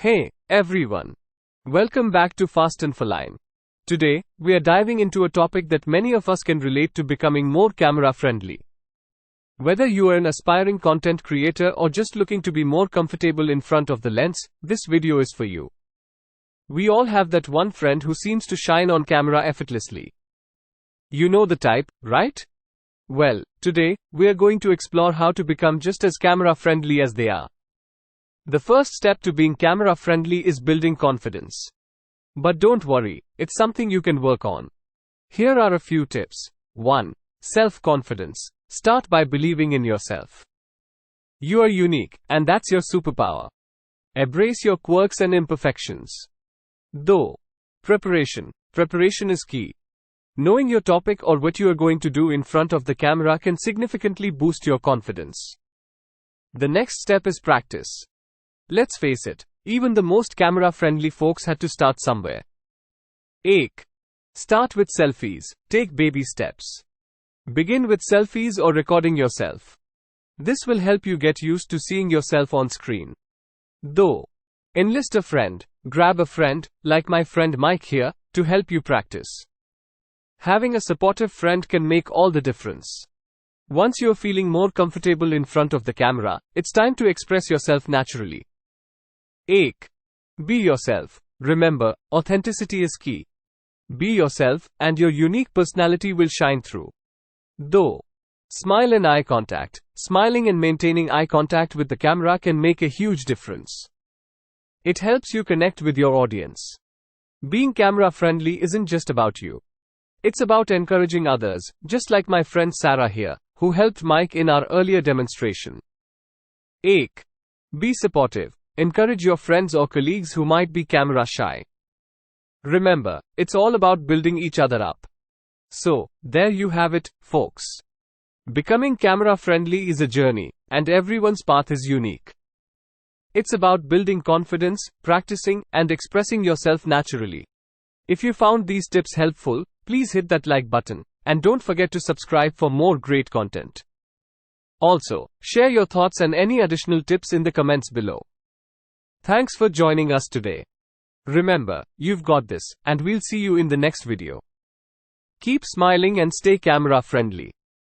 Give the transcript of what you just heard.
Hey, everyone. Welcome back to Fast and Feline. Today, we are diving into a topic that many of us can relate to: becoming more camera friendly. Whether you are an aspiring content creator or just looking to be more comfortable in front of the lens, this video is for you. We all have that one friend who seems to shine on camera effortlessly. You know the type, right? Well, today, we are going to explore how to become just as camera friendly as they are. The first step to being camera friendly is building confidence. But don't worry, it's something you can work on. Here are a few tips. 1. Self-confidence. Start by believing in yourself. You are unique, and that's your superpower. Embrace your quirks and imperfections. 2. Preparation. Preparation is key. Knowing your topic or what you are going to do in front of the camera can significantly boost your confidence. The next step is practice. Let's face it, even the most camera-friendly folks had to start somewhere. 8. Start with selfies. Take baby steps. Begin with selfies or recording yourself. This will help you get used to seeing yourself on screen. 2. Enlist a friend. Grab a friend, like my friend Mike here, to help you practice. Having a supportive friend can make all the difference. Once you're feeling more comfortable in front of the camera, it's time to express yourself naturally. 8. Be yourself. Remember, authenticity is key. Be yourself, and your unique personality will shine through. 2. Smile and eye contact. Smiling and maintaining eye contact with the camera can make a huge difference. It helps you connect with your audience. Being camera friendly isn't just about you. It's about encouraging others, just like my friend Sarah here, who helped Mike in our earlier demonstration. 8. Be supportive. Encourage your friends or colleagues who might be camera shy. Remember, it's all about building each other up. So, there you have it, folks. Becoming camera friendly is a journey, and everyone's path is unique. It's about building confidence, practicing, and expressing yourself naturally. If you found these tips helpful, please hit that like button, and don't forget to subscribe for more great content. Also, share your thoughts and any additional tips in the comments below. Thanks for joining us today. Remember, you've got this, and we'll see you in the next video. Keep smiling and stay camera friendly.